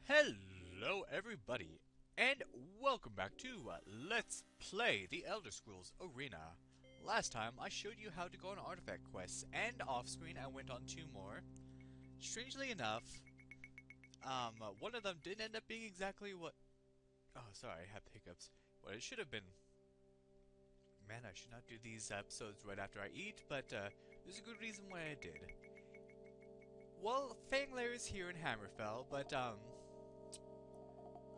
Hello everybody, and welcome back to Let's Play The Elder Scrolls Arena. Last time I showed you how to go on artifact quests, and off-screen I went on two more. Strangely enough, one of them didn't end up being exactly what... Oh, sorry, I had hiccups. What it should have been. Man, I should not do these episodes right after I eat, but there's a good reason why I did. Well, Fang Lair is here in Hammerfell, but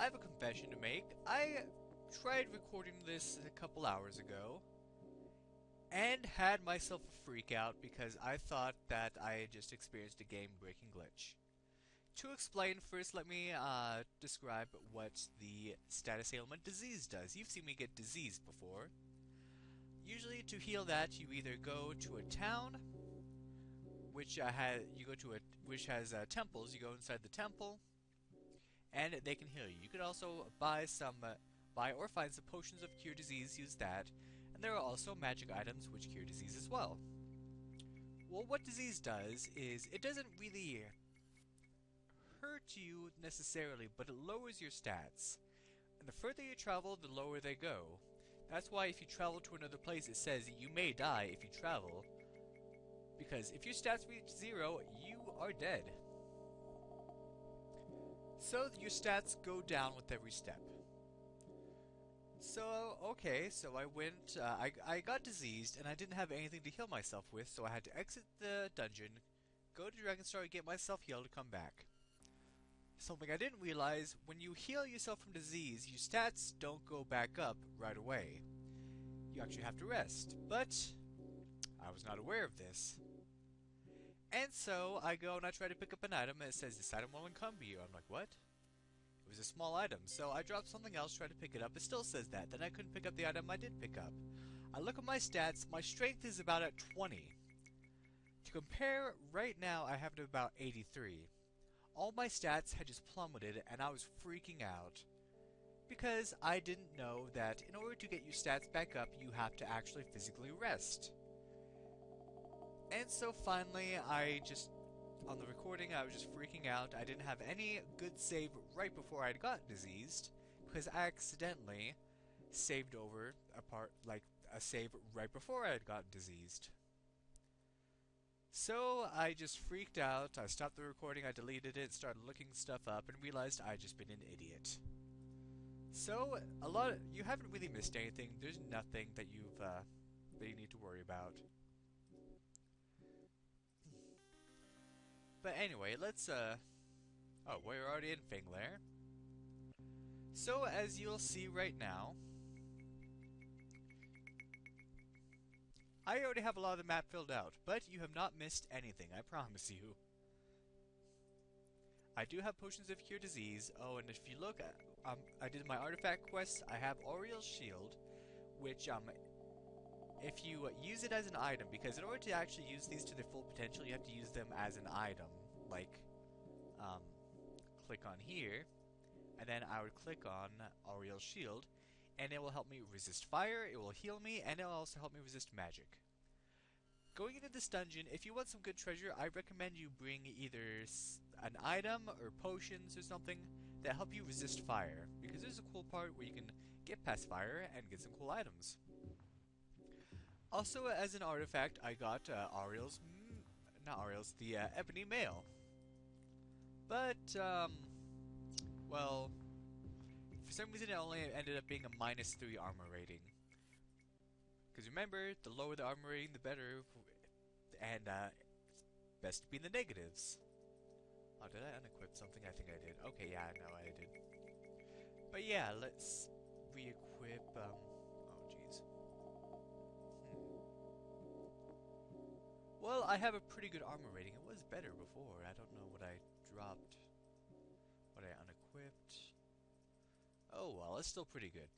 I have a confession to make. I tried recording this a couple hours ago and had myself a freak out because I thought that I had just experienced a game-breaking glitch. To explain, first let me describe what the status ailment disease does. You've seen me get diseased before. Usually to heal that, you either go to a town, which has temples. You go inside the temple, and they can heal you. You could also buy or find some potions of cure disease, use that, and there are also magic items which cure disease as well. Well, what disease does is, it doesn't really hurt you necessarily, but it lowers your stats. And the further you travel, the lower they go. That's why if you travel to another place, it says that you may die if you travel, because if your stats reach 0, you are dead. So your stats go down with every step. So, okay, so I went, I got diseased, and I didn't have anything to heal myself with, so I had to exit the dungeon, go to Dragonstar, get myself healed, and come back. Something I didn't realize, when you heal yourself from disease, your stats don't go back up right away. You actually have to rest, but I was not aware of this. And so, I go and I try to pick up an item, and it says, this item will encumber you. I'm like, what? It was a small item, so I dropped something else, tried to pick it up, it still says that. Then I couldn't pick up the item I did pick up. I look at my stats, my strength is about at 20. To compare, right now I have it about 83. All my stats had just plummeted, and I was freaking out. Because I didn't know that in order to get your stats back up, you have to actually physically rest. And so finally, on the recording, I was just freaking out. I didn't have any good save right before I got diseased, because I accidentally saved over a save right before I had gotten diseased. So I just freaked out. I stopped the recording, I deleted it, started looking stuff up, and realized I'd just been an idiot. So you haven't really missed anything. There's nothing that you need to worry about. But anyway, let's, oh, we're already in Fang Lair. So, as you'll see right now, I already have a lot of the map filled out, but you have not missed anything, I promise you. I do have potions of cure disease. Oh, and if you look, I did my artifact quest. I have Auriel's shield, which, if you use it as an item, because in order to actually use these to their full potential, you have to use them as an item. Like, click on here, and then I would click on Auriel's shield, and it will help me resist fire, it will heal me, and it will also help me resist magic. Going into this dungeon, if you want some good treasure, I recommend you bring either an item or potions or something that help you resist fire, because there's a cool part where you can get past fire and get some cool items. Also, as an artifact, I got the Ebony Mail. But, well, for some reason it only ended up being a -3 armor rating. Because remember, the lower the armor rating, the better, and it's best to be in the negatives. Oh, did I unequip something? I think I did. Okay, yeah, no, I did. But yeah, let's re-equip, oh jeez. Well, I have a pretty good armor rating. It was better before. I don't know what I dropped. What I unequipped. Oh well, it's still pretty good.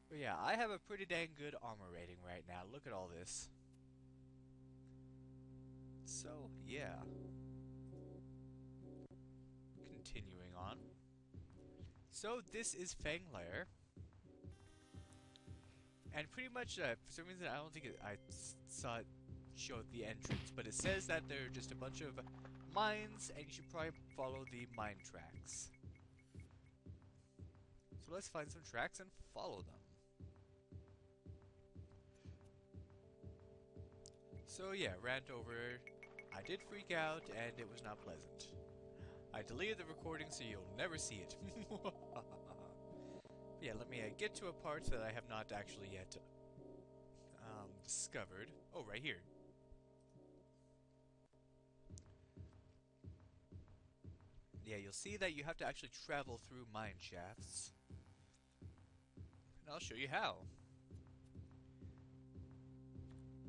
But yeah, I have a pretty dang good armor rating right now. Look at all this. So, yeah. Continuing on. So, this is Fang Lair. And pretty much, for some reason, I don't think I saw it show the entrance, but it says that there are just a bunch of mines, and you should probably follow the mine tracks. So let's find some tracks and follow them. So yeah, rant over. I did freak out, and it was not pleasant. I deleted the recording so you'll never see it. Yeah, let me get to a part that I have not actually yet discovered. Oh, right here. Yeah, you'll see that you have to actually travel through mine shafts. And I'll show you how.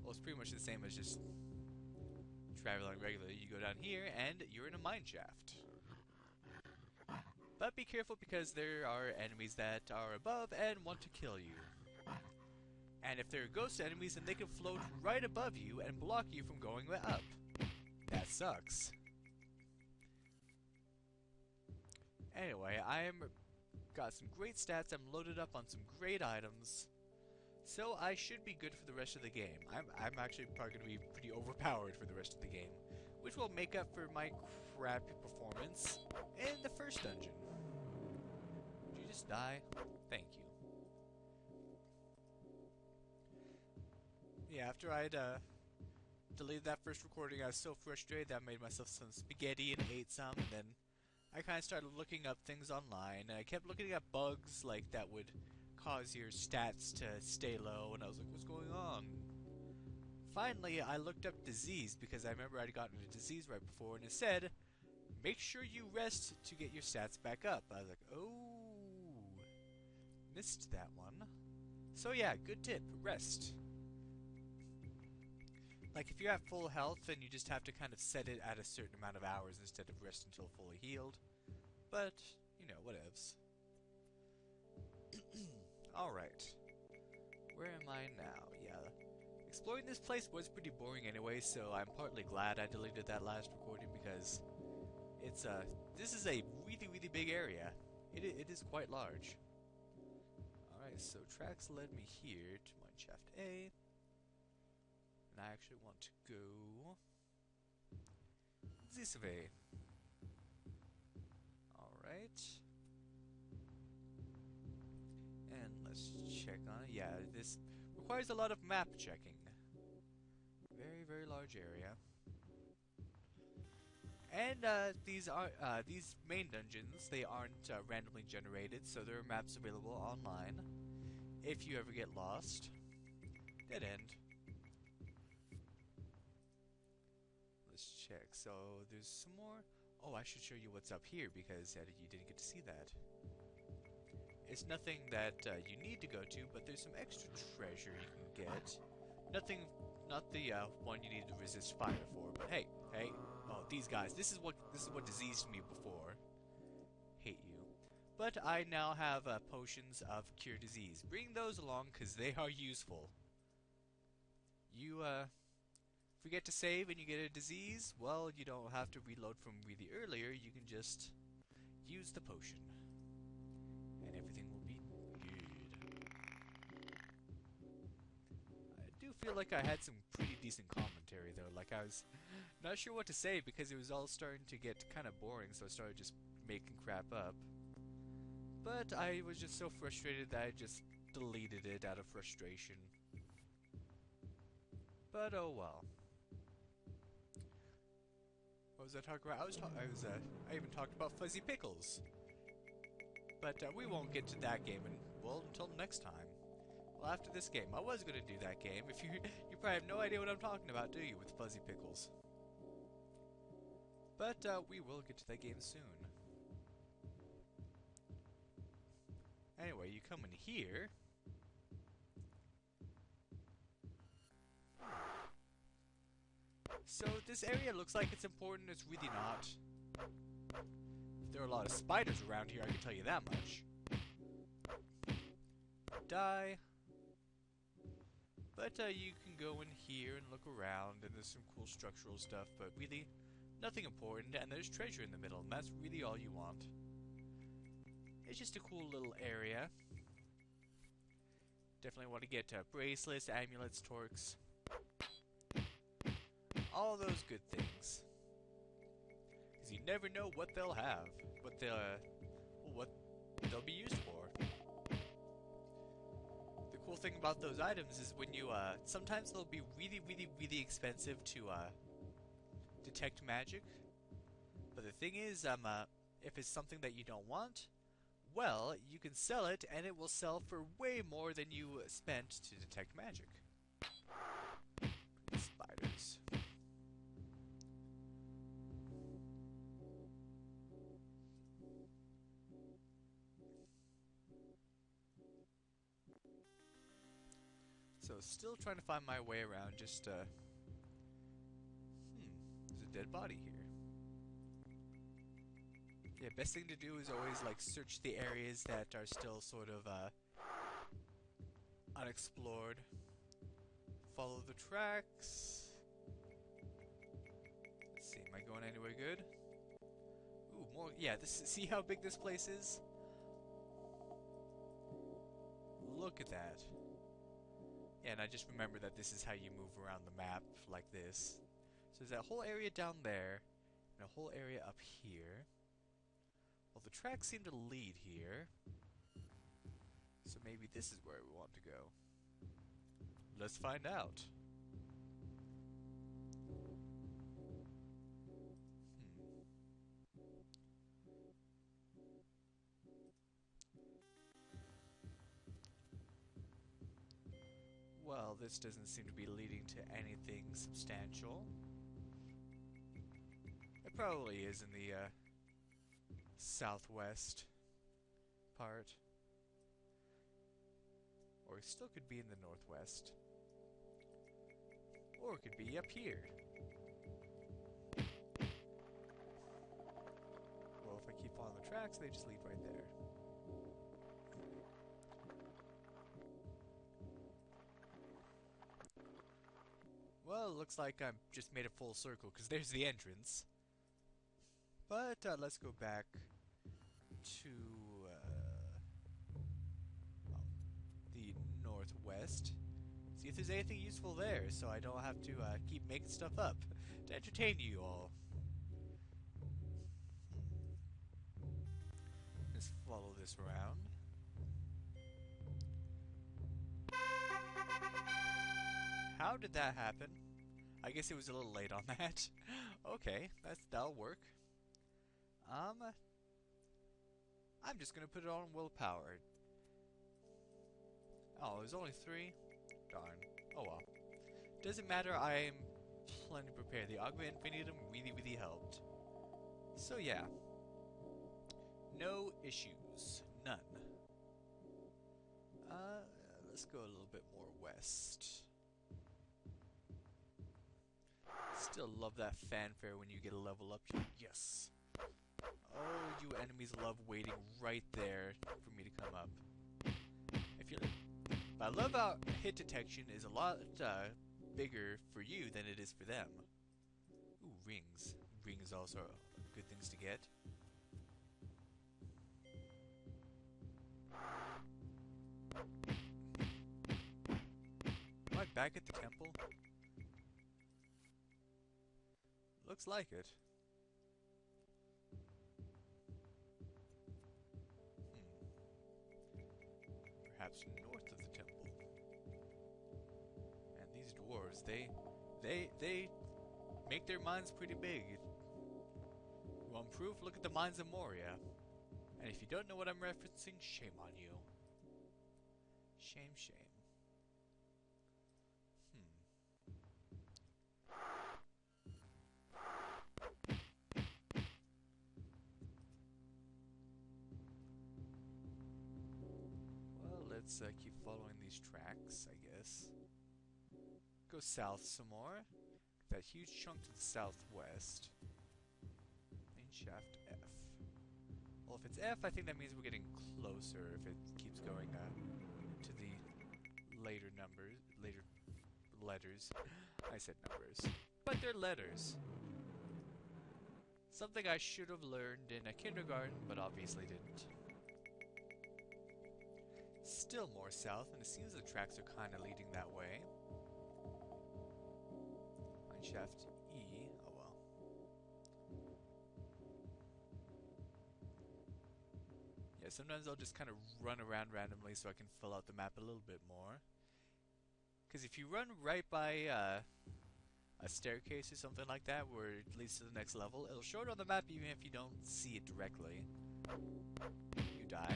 Well, it's pretty much the same as just traveling regularly. You go down here and you're in a mine shaft. But be careful because there are enemies that are above and want to kill you. And if they're ghost enemies, then they can float right above you and block you from going up. That sucks. Anyway, got some great stats, I'm loaded up on some great items, so I should be good for the rest of the game. I'm actually probably going to be pretty overpowered for the rest of the game, which will make up for my crappy performance in the first dungeon. Did you just die? Thank you. Yeah, after I'd deleted that first recording, I was so frustrated that I made myself some spaghetti and ate some, and then I kind of started looking up things online, and I kept looking at bugs like that would cause your stats to stay low, and I was like, what's going on? Finally, I looked up disease, because I remember I'd gotten a disease right before, and it said, make sure you rest to get your stats back up. I was like, oh, missed that one. So yeah, good tip, rest. Like, if you're at full health, then you just have to kind of set it at a certain amount of hours instead of rest until fully healed. But, you know, whatevs. Alright. Where am I now? Yeah. Exploring this place was pretty boring anyway, so I'm partly glad I deleted that last recording because it's, this is a really, really big area. It is quite large. Alright, so tracks led me here to mine shaft A. And I actually want to go this way. Alright. And let's check on it. Yeah, this requires a lot of map checking. Very, very large area. And these main dungeons, they aren't randomly generated, so there are maps available online. If you ever get lost. Dead end. Check. So there's some more. Oh, I should show you what's up here because you didn't get to see that. It's nothing that you need to go to, but there's some extra treasure you can get. Nothing, not the one you need to resist fire for. But hey, oh these guys. This is what diseased me before. Hate you. But I now have potions of cure disease. Bring those along because they are useful. You forget to save and you get a disease, well, you don't have to reload from really earlier, you can just use the potion. And everything will be good. I do feel like I had some pretty decent commentary though, like I was not sure what to say because it was all starting to get kind of boring, so I started just making crap up. But I was just so frustrated that I just deleted it out of frustration. But oh well. What was I talking about? I even talked about fuzzy pickles. But we won't get to that game, until next time. Well, after this game, I was gonna do that game. If you probably have no idea what I'm talking about, do you, with fuzzy pickles? But we will get to that game soon. Anyway, you come in here. So this area looks like it's important, it's really not. There are a lot of spiders around here, I can tell you that much. Die. But you can go in here and look around, and there's some cool structural stuff, but really nothing important, and there's treasure in the middle, and that's really all you want. It's just a cool little area. Definitely want to get bracelets, amulets, torques. All those good things. because you never know what they'll have, what they'll be used for. The cool thing about those items is when you, sometimes they'll be really, really, really expensive to, detect magic. But the thing is, if it's something that you don't want, well, you can sell it, and it will sell for way more than you spent to detect magic. Spiders. So, still trying to find my way around, just, there's a dead body here. Yeah, best thing to do is always, like, search the areas that are still sort of, unexplored. Follow the tracks. Let's see, am I going anywhere good? Ooh, more, yeah, see how big this place is? Look at that. Yeah, and I just remember that this is how you move around the map, like this. So there's that whole area down there, and a whole area up here. Well, the tracks seem to lead here. So maybe this is where we want to go. Let's find out. Well, this doesn't seem to be leading to anything substantial. It probably is in the, southwest part. Or it still could be in the northwest. Or it could be up here. Well, if I keep following the tracks, they just lead right there. Well, it looks like I've just made a full circle, because there's the entrance. But, let's go back to, the northwest. See if there's anything useful there, so I don't have to, keep making stuff up to entertain you all. Just follow this around. How did that happen? I guess it was a little late on that. Okay, that'll work. I'm just gonna put it on willpower. Oh, there's only 3? Darn. Oh well. Doesn't matter, I'm plenty prepared. The Augment Infinitum really, really helped. So yeah. No issues. None. Let's go a little bit more west. Still love that fanfare when you get a level up. Yes! Oh, you enemies love waiting right there for me to come up. I love how hit detection is a lot bigger for you than it is for them. Ooh, rings. Rings also are good things to get. Am I back at the temple? Looks like it. Perhaps north of the temple. And these dwarves, they make their minds pretty big. You want proof? Look at the mines of Moria. And if you don't know what I'm referencing, shame on you. Shame, shame. Well, let's keep following these tracks, I guess. Go south some more. That huge chunk to the southwest. Main shaft F. Well, if it's F, I think that means we're getting closer if it keeps going to the later letters. I said numbers. But they're letters. Something I should have learned in a kindergarten, but obviously didn't. Still more south, and it seems the tracks are kind of leading that way. Shaft E, oh well. Yeah, sometimes I'll just kind of run around randomly so I can fill out the map a little bit more. Because if you run right by a staircase or something like that where it leads to the next level, it'll show it on the map even if you don't see it directly. You die.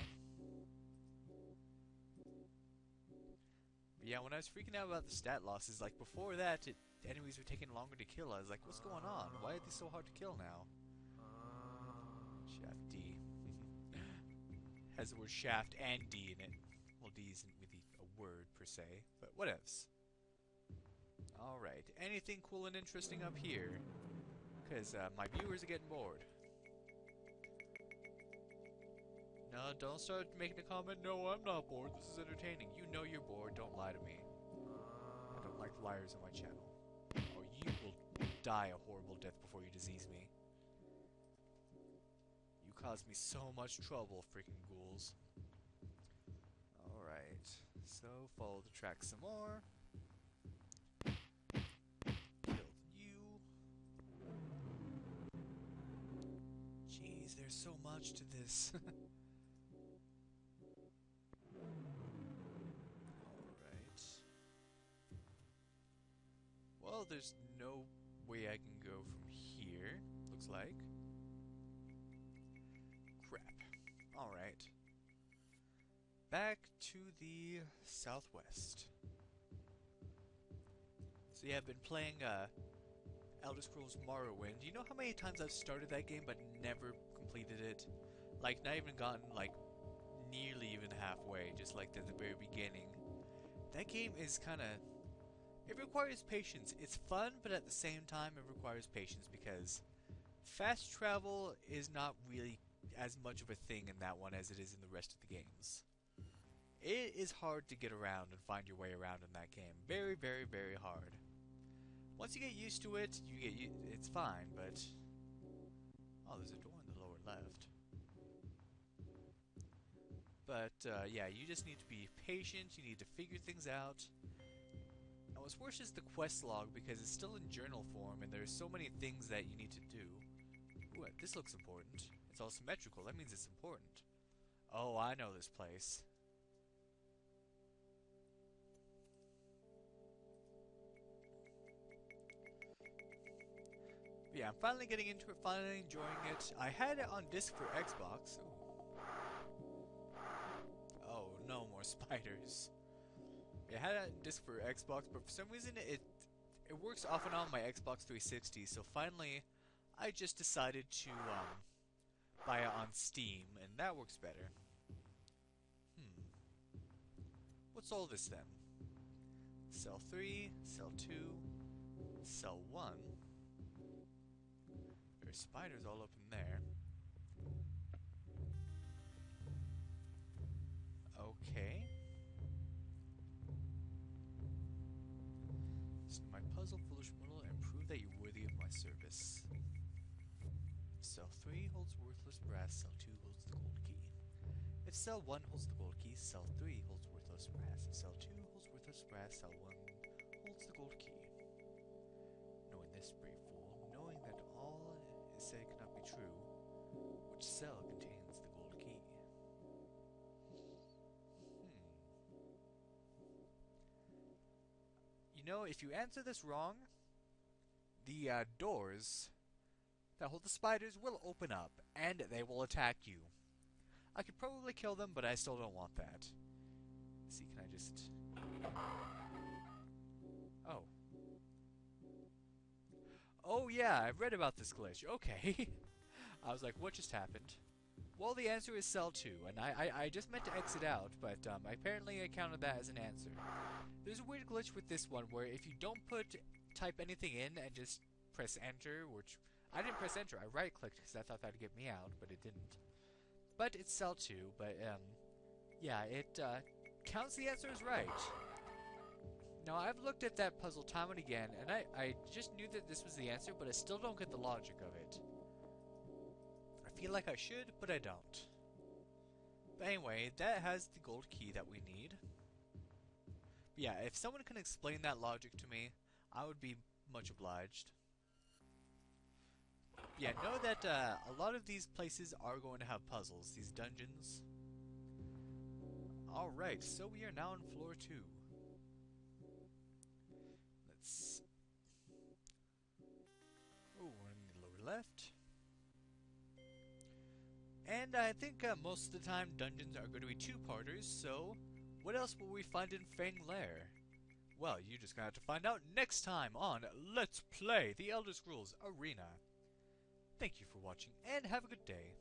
But yeah, when I was freaking out about the stat losses, like before that, enemies were taking longer to kill. I was like, what's going on? Why are they so hard to kill now? Shaft D. Has the word shaft and D in it. Well, D isn't really a word per se, but whatevs. Alright, anything cool and interesting up here? Because my viewers are getting bored. No, don't start making a comment. No, I'm not bored. This is entertaining. You know you're bored. Don't lie to me. I don't like liars on my channel. Or you will die a horrible death before you disease me. You caused me so much trouble, freaking ghouls. Alright, so follow the track some more. Killed you. Jeez, there's so much to this. Well, there's no way I can go from here, looks like. Crap. Alright. Back to the southwest. So yeah, I've been playing Elder Scrolls Morrowind. Do you know how many times I've started that game but never completed it? Like, not even gotten, like, nearly even halfway, just like at the very beginning. That game is kinda... It requires patience. It's fun, but at the same time it requires patience because fast travel is not really as much of a thing in that one as it is in the rest of the games. It is hard to get around and find your way around in that game. Very, very, very hard. Once you get used to it, it's fine, but... Oh, there's a door in the lower left. But, yeah, you just need to be patient, you need to figure things out. And what's worse is the quest log, because it's still in journal form, and there's so many things that you need to do. Ooh, this looks important. It's all symmetrical, that means it's important. Oh, I know this place. But yeah, I'm finally getting into it, finally enjoying it. I had it on disc for Xbox. Ooh. Oh, no more spiders. It had it on disc for Xbox, but for some reason it works off and on my Xbox 360, so finally I just decided to buy it on Steam, and that works better. What's all this then? Cell 3, Cell 2, Cell 1. There's spiders all up in there. Okay. My puzzle, foolish mortal, and prove that you're worthy of my service. Cell 3 holds worthless brass, Cell 2 holds the gold key. If Cell 1 holds the gold key, Cell 3 holds worthless brass. If Cell 2 holds worthless brass, Cell 1 holds the gold key. Knowing this, brave fool, knowing that all is said cannot be true, which cell contains the gold key? You know, if you answer this wrong, the doors that hold the spiders will open up, and they will attack you. I could probably kill them, but I still don't want that. Let's see, can I just... Oh. Oh yeah, I've read about this glitch. Okay. I was like, what just happened? Well, the answer is Cell 2, and I just meant to exit out, but apparently I counted that as an answer. There's a weird glitch with this one where if you don't type anything in and just press enter, which I didn't press enter, I right-clicked because I thought that'd get me out, but it didn't. But it's Cell 2, but yeah, it counts the answer as right. Now, I've looked at that puzzle time and again, and I just knew that this was the answer, but I still don't get the logic of it. I feel like I should, but I don't. But anyway, that has the gold key that we need. But yeah, if someone can explain that logic to me, I would be much obliged. Yeah, know that a lot of these places are going to have puzzles, these dungeons. Alright, so we are now on floor 2. Let's... Oh, we're in the lower left. And I think most of the time dungeons are going to be two-parters, so what else will we find in Fang Lair? Well, you're just going to have to find out next time on Let's Play The Elder Scrolls Arena. Thank you for watching, and have a good day.